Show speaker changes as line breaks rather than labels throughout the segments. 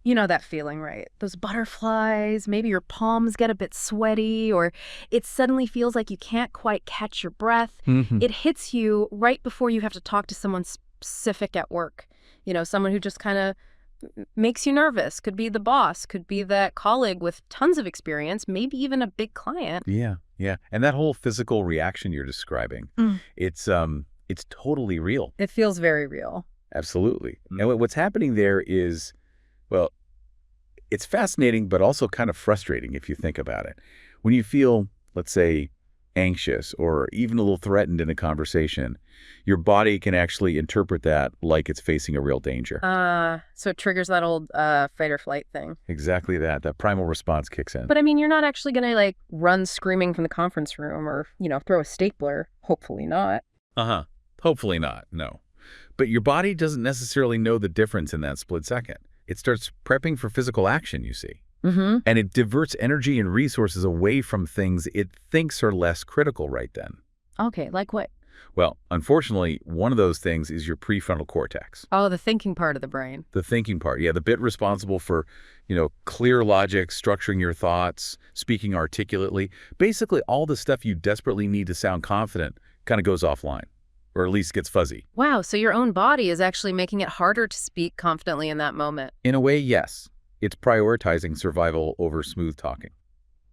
You know that feeling, right? Those butterflies, maybe your palms get a bit sweaty, or it suddenly feels like you can't quite catch your breath.
Hmm.
It hits you right before you have to talk to someone specific at work. Someone who just kind of makes you nervous. Could be the boss, could be that colleague with tons of experience, maybe even a big client.
Yeah, yeah. And that whole physical reaction you're describing,
Mm.
it's totally real.
It feels very real.
Absolutely. And what's happening there is, well, it's fascinating, but also kind of frustrating if you think about it. When you feel, let's say, anxious or even a little threatened in a conversation, your body can actually interpret that like it's facing a real danger.
So it triggers that old fight or flight thing.
Exactly that. That primal response kicks in.
But I mean, you're not actually going to like run screaming from the conference room or, throw a stapler. Hopefully not.
Uh-huh. Hopefully not, no. But your body doesn't necessarily know the difference in that split second. It starts prepping for physical action, you see.
Mm-hmm.
And it diverts energy and resources away from things it thinks are less critical right then.
Okay, like what?
Well, unfortunately, one of those things is your prefrontal cortex.
Oh, the thinking part of the brain.
The thinking part, yeah, the bit responsible for, clear logic, structuring your thoughts, speaking articulately. Basically, all the stuff you desperately need to sound confident kind of goes offline, or at least gets fuzzy.
Wow, so your own body is actually making it harder to speak confidently in that moment.
In a way, yes. It's prioritizing survival over smooth talking.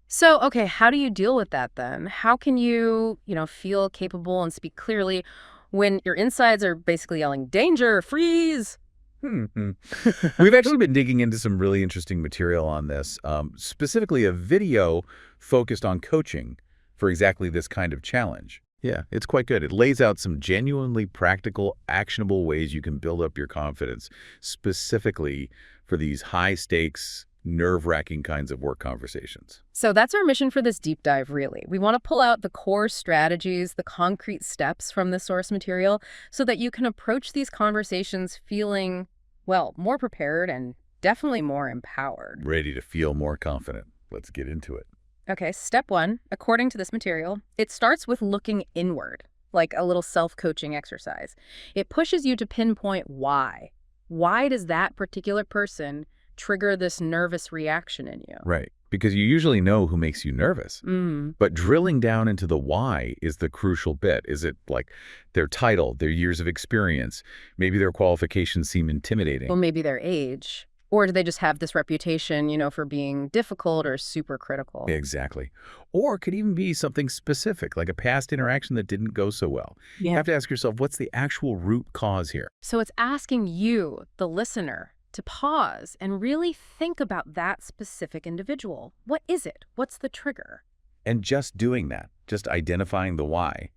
So, okay, how do you deal with that then? How can you, feel capable and speak clearly when your insides are basically yelling, danger, freeze?
We've actually been digging into some really interesting material on this, specifically a video focused on coaching for exactly this kind of challenge. Yeah, it's quite good. It lays out some genuinely practical, actionable ways you can build up your confidence, specifically for these high-stakes, nerve-wracking kinds of work conversations.
So that's our mission for this deep dive, really. We want to pull out the core strategies, the concrete steps from the source material so that you can approach these conversations feeling, well, more prepared and definitely more empowered.
Ready to feel more confident. Let's get into it.
Okay, step one, according to this material, it starts with looking inward, like a little self-coaching exercise. It pushes you to pinpoint why. Why does that particular person trigger this nervous reaction in you?
Right, because you usually know who makes you nervous.
Mm.
But drilling down into the why is the crucial bit. Is it like their title, their years of experience? Maybe their qualifications seem intimidating.
Well, maybe their age. Or do they just have this reputation, for being difficult or super critical?
Exactly. Or it could even be something specific, like a past interaction that didn't go so well.
Yeah.
You have to ask yourself, what's the actual root cause here?
So it's asking you, the listener, to pause and really think about that specific individual. What is it? What's the trigger?
And just doing that, just identifying the why,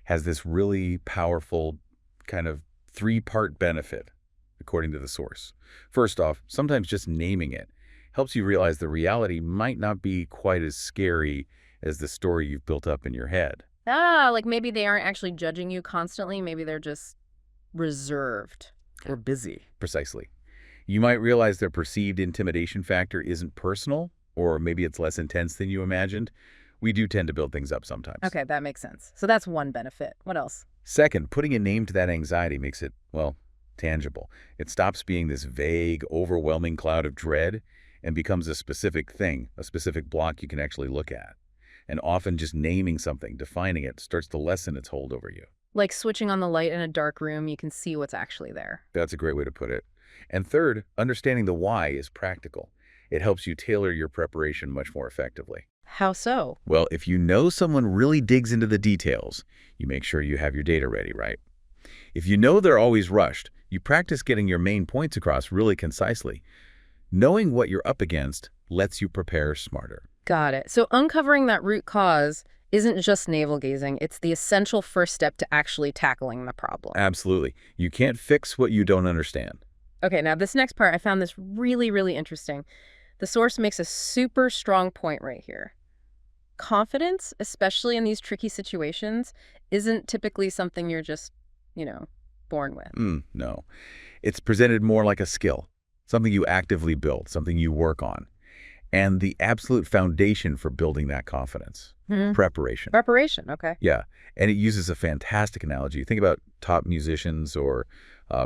has this really powerful kind of three-part benefit, according to the source. First off, sometimes just naming it helps you realize the reality might not be quite as scary as the story you've built up in your head.
Like maybe they aren't actually judging you constantly. Maybe they're just reserved or busy.
Precisely. You might realize their perceived intimidation factor isn't personal, or maybe it's less intense than you imagined. We do tend to build things up sometimes.
Okay, that makes sense. So that's one benefit. What else?
Second, putting a name to that anxiety makes it, well, tangible. It stops being this vague, overwhelming cloud of dread and becomes a specific thing, a specific block you can actually look at. And often just naming something, defining it, starts to lessen its hold over you.
Like switching on the light in a dark room, you can see what's actually there.
That's a great way to put it. And third, understanding the why is practical. It helps you tailor your preparation much more effectively.
How so?
Well, if you know someone really digs into the details, you make sure you have your data ready, right? If you know they're always rushed, you practice getting your main points across really concisely. Knowing what you're up against lets you prepare smarter.
Got it. So uncovering that root cause isn't just navel-gazing. It's the essential first step to actually tackling the problem.
Absolutely. You can't fix what you don't understand.
Okay, now this next part, I found this really, really interesting. The source makes a super strong point right here. Confidence, especially in these tricky situations, isn't typically something you're just, born with.
No. It's presented more like a skill, something you actively build, something you work on. And the absolute foundation for building that confidence, preparation.
Preparation, okay.
Yeah, and it uses a fantastic analogy. Think about top musicians or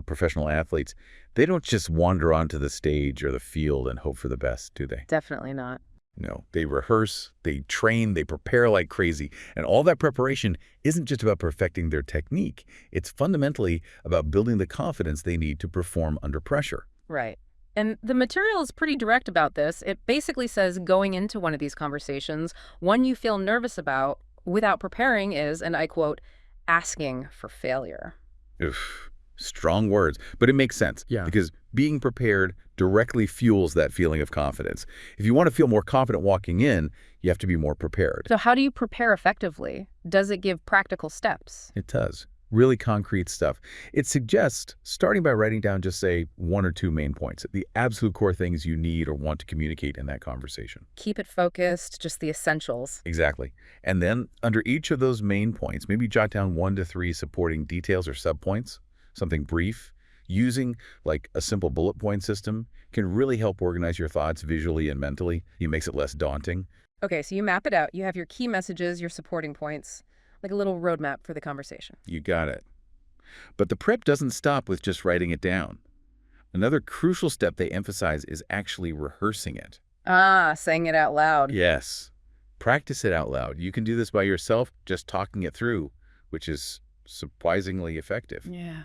professional athletes, they don't just wander onto the stage or the field and hope for the best, do they?
Definitely not.
No, they rehearse, they train, they prepare like crazy. And all that preparation isn't just about perfecting their technique. It's fundamentally about building the confidence they need to perform under pressure.
Right. And the material is pretty direct about this. It basically says going into one of these conversations, one you feel nervous about without preparing is, and I quote, asking for failure.
Oof, strong words, but it makes sense.
Yeah.
Because being prepared directly fuels that feeling of confidence. If you want to feel more confident walking in, you have to be more prepared.
So how do you prepare effectively? Does it give practical steps?
It does. Really concrete stuff. It suggests starting by writing down just, say, 1 or 2 main points, the absolute core things you need or want to communicate in that conversation.
Keep it focused, just the essentials.
Exactly. And then under each of those main points, maybe jot down 1 to 3 supporting details or subpoints, something brief. Using like a simple bullet point system can really help organize your thoughts visually and mentally. It makes it less daunting.
Okay, so you map it out. You have your key messages, your supporting points, like a little roadmap for the conversation.
You got it. But the prep doesn't stop with just writing it down. Another crucial step they emphasize is actually rehearsing it.
Ah, saying it out loud.
Yes. Practice it out loud. You can do this by yourself, just talking it through, which is surprisingly effective.
Yeah.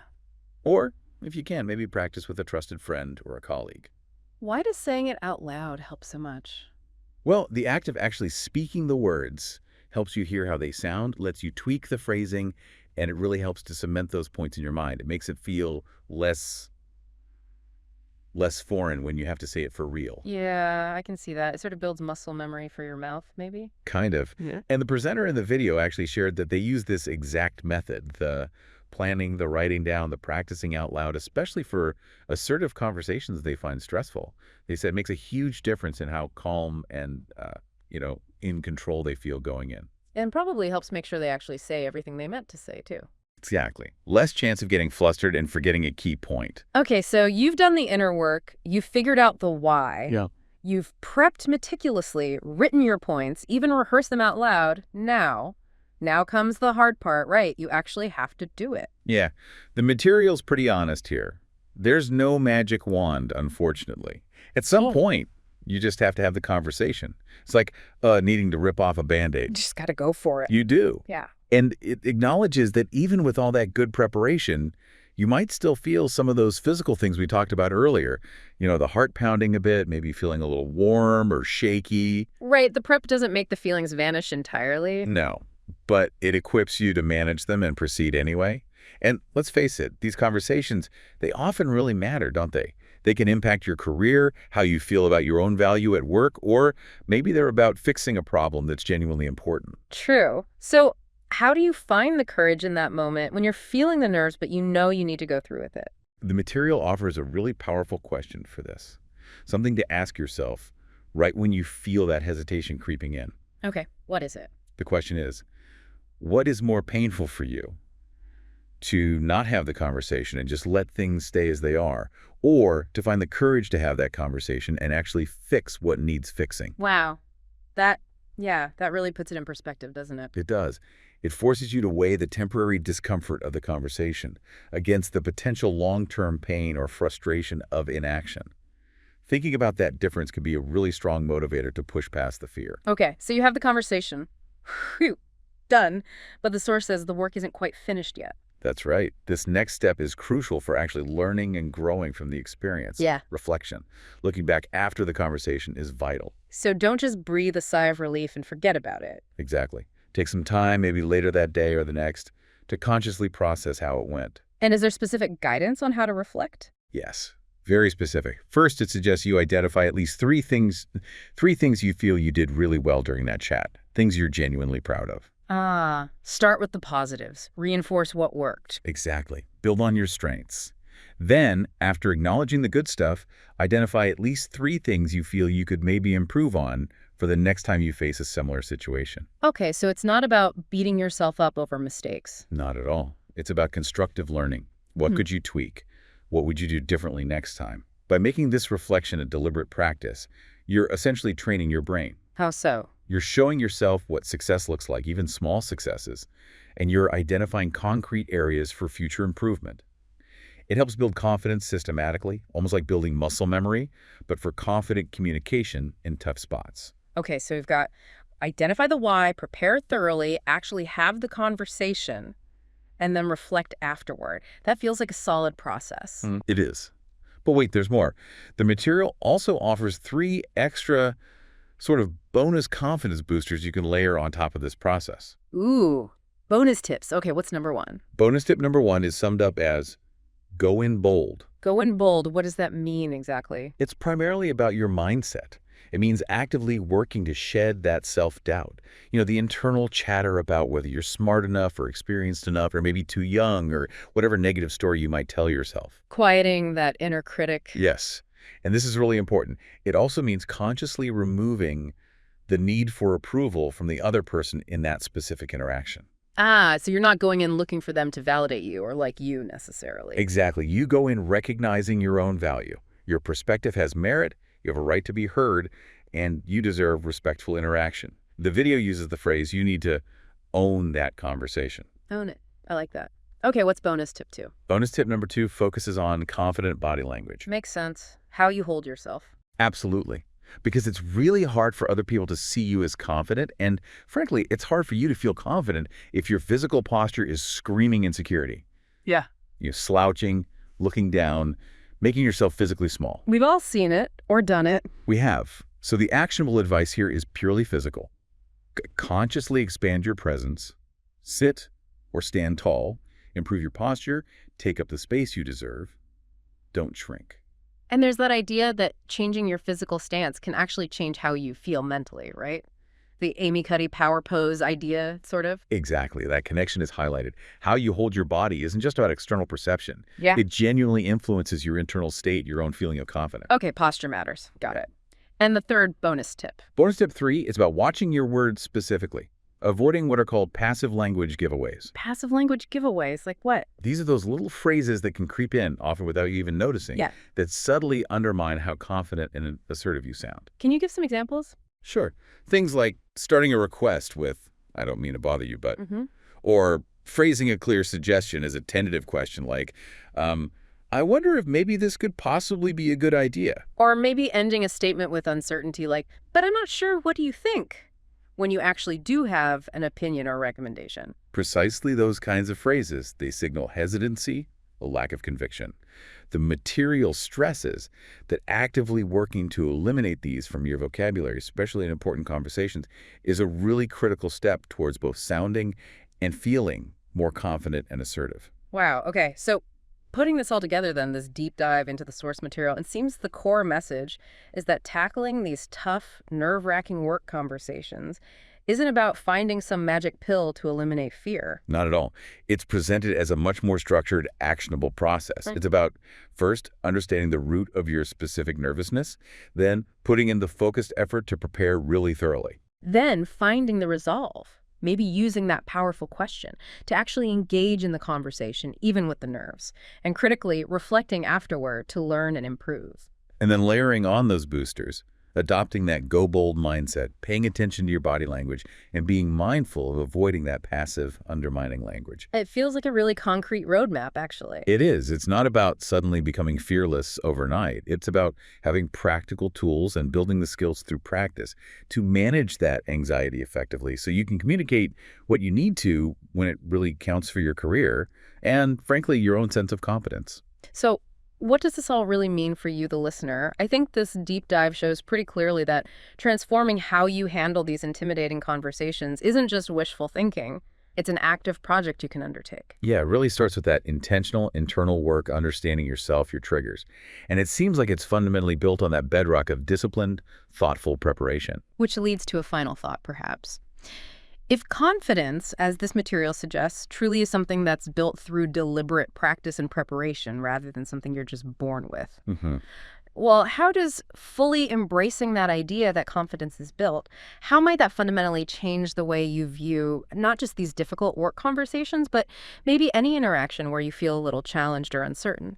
Or, if you can, maybe practice with a trusted friend or a colleague.
Why does saying it out loud help so much?
Well, the act of actually speaking the words helps you hear how they sound, lets you tweak the phrasing, and it really helps to cement those points in your mind. It makes it feel less foreign when you have to say it for real.
Yeah, I can see that. It sort of builds muscle memory for your mouth, maybe?
Kind of.
Yeah.
And the presenter in the video actually shared that they use this exact method, the planning, the writing down, the practicing out loud, especially for assertive conversations they find stressful. They said it makes a huge difference in how calm and, in control they feel going in.
And probably helps make sure they actually say everything they meant to say, too.
Exactly. Less chance of getting flustered and forgetting a key point.
Okay, so you've done the inner work. You've figured out the why.
Yeah.
You've prepped meticulously, written your points, even rehearsed them out loud. Now comes the hard part, right? You actually have to do it.
Yeah, the material's pretty honest here. There's no magic wand, unfortunately. At some point, you just have to have the conversation. It's like needing to rip off a Band-Aid.
Just got to go for it.
You do.
Yeah.
And it acknowledges that even with all that good preparation, you might still feel some of those physical things we talked about earlier. The heart pounding a bit, maybe feeling a little warm or shaky.
Right, the prep doesn't make the feelings vanish entirely.
No, but it equips you to manage them and proceed anyway. And let's face it, these conversations, they often really matter, don't they? They can impact your career, how you feel about your own value at work, or maybe they're about fixing a problem that's genuinely important.
True. So how do you find the courage in that moment when you're feeling the nerves, but you know you need to go through with it?
The material offers a really powerful question for this. Something to ask yourself right when you feel that hesitation creeping in.
Okay, what is it?
The question is, what is more painful for you? To not have the conversation and just let things stay as they are, or to find the courage to have that conversation and actually fix what needs fixing.
Wow. That really puts it in perspective, doesn't it?
It does. It forces you to weigh the temporary discomfort of the conversation against the potential long-term pain or frustration of inaction. Thinking about that difference can be a really strong motivator to push past the fear.
Okay, so you have the conversation. Whew, done. But the source says the work isn't quite finished yet.
That's right. This next step is crucial for actually learning and growing from the experience.
Yeah.
Reflection. Looking back after the conversation is vital.
So don't just breathe a sigh of relief and forget about it.
Exactly. Take some time, maybe later that day or the next, to consciously process how it went.
And is there specific guidance on how to reflect?
Yes. Very specific. First, it suggests you identify at least three things you feel you did really well during that chat. Things you're genuinely proud of.
Start with the positives. Reinforce what worked.
Exactly. Build on your strengths. Then, after acknowledging the good stuff, identify at least 3 things you feel you could maybe improve on for the next time you face a similar situation.
Okay, so it's not about beating yourself up over mistakes.
Not at all. It's about constructive learning. What could you tweak? What would you do differently next time? By making this reflection a deliberate practice, you're essentially training your brain.
How so?
You're showing yourself what success looks like, even small successes, and you're identifying concrete areas for future improvement. It helps build confidence systematically, almost like building muscle memory, but for confident communication in tough spots.
Okay, so we've got identify the why, prepare thoroughly, actually have the conversation, and then reflect afterward. That feels like a solid process.
It is. But wait, there's more. The material also offers 3 extra sort of bonus confidence boosters you can layer on top of this process.
Ooh, bonus tips. Okay, what's number 1?
Bonus tip number 1 is summed up as go in bold.
Go in bold. What does that mean exactly?
It's primarily about your mindset. It means actively working to shed that self-doubt. The internal chatter about whether you're smart enough or experienced enough or maybe too young or whatever negative story you might tell yourself.
Quieting that inner critic.
Yes. And this is really important. It also means consciously removing the need for approval from the other person in that specific interaction.
Ah, so you're not going in looking for them to validate you or like you necessarily.
Exactly. You go in recognizing your own value. Your perspective has merit, you have a right to be heard, and you deserve respectful interaction. The video uses the phrase, you need to own that conversation.
Own it. I like that. Okay, what's bonus tip 2?
Bonus tip number 2 focuses on confident body language.
Makes sense. How you hold yourself.
Absolutely. Because it's really hard for other people to see you as confident, and frankly, it's hard for you to feel confident if your physical posture is screaming insecurity.
Yeah.
You're slouching, looking down, making yourself physically small.
We've all seen it or done it.
We have. So the actionable advice here is purely physical. Consciously expand your presence, sit or stand tall, improve your posture, take up the space you deserve. Don't shrink.
And there's that idea that changing your physical stance can actually change how you feel mentally, right? The Amy Cuddy power pose idea, sort of.
Exactly. That connection is highlighted. How you hold your body isn't just about external perception.
Yeah.
It genuinely influences your internal state, your own feeling of confidence.
Okay, posture matters. Got it. And the third bonus tip.
Bonus tip 3 is about watching your words specifically, avoiding what are called passive language giveaways.
Passive language giveaways, like what?
These are those little phrases that can creep in, often without you even noticing, that subtly undermine how confident and assertive you sound.
Can you give some examples?
Sure. Things like starting a request with, I don't mean to bother you, but, or phrasing a clear suggestion as a tentative question like, I wonder if maybe this could possibly be a good idea.
Or maybe ending a statement with uncertainty like, but I'm not sure, what do you think? When you actually do have an opinion or recommendation.
Precisely those kinds of phrases. They signal hesitancy, a lack of conviction. The material stresses that actively working to eliminate these from your vocabulary, especially in important conversations, is a really critical step towards both sounding and feeling more confident and assertive.
Wow. Okay. So putting this all together then, this deep dive into the source material, it seems the core message is that tackling these tough, nerve-wracking work conversations isn't about finding some magic pill to eliminate fear.
Not at all. It's presented as a much more structured, actionable process. It's about, first, understanding the root of your specific nervousness, then putting in the focused effort to prepare really thoroughly.
Then finding the resolve, maybe using that powerful question to actually engage in the conversation, even with the nerves, and critically reflecting afterward to learn and improve.
And then layering on those boosters, adopting that go bold mindset, paying attention to your body language, and being mindful of avoiding that passive, undermining language.
It feels like a really concrete roadmap, actually.
It is. It's not about suddenly becoming fearless overnight. It's about having practical tools and building the skills through practice to manage that anxiety effectively so you can communicate what you need to when it really counts for your career and, frankly, your own sense of competence.
So, what does this all really mean for you, the listener? I think this deep dive shows pretty clearly that transforming how you handle these intimidating conversations isn't just wishful thinking. It's an active project you can undertake.
Yeah, it really starts with that intentional internal work, understanding yourself, your triggers. And it seems like it's fundamentally built on that bedrock of disciplined, thoughtful preparation.
Which leads to a final thought, perhaps. If confidence, as this material suggests, truly is something that's built through deliberate practice and preparation rather than something you're just born with, well, how does fully embracing that idea that confidence is built, how might that fundamentally change the way you view not just these difficult work conversations, but maybe any interaction where you feel a little challenged or uncertain?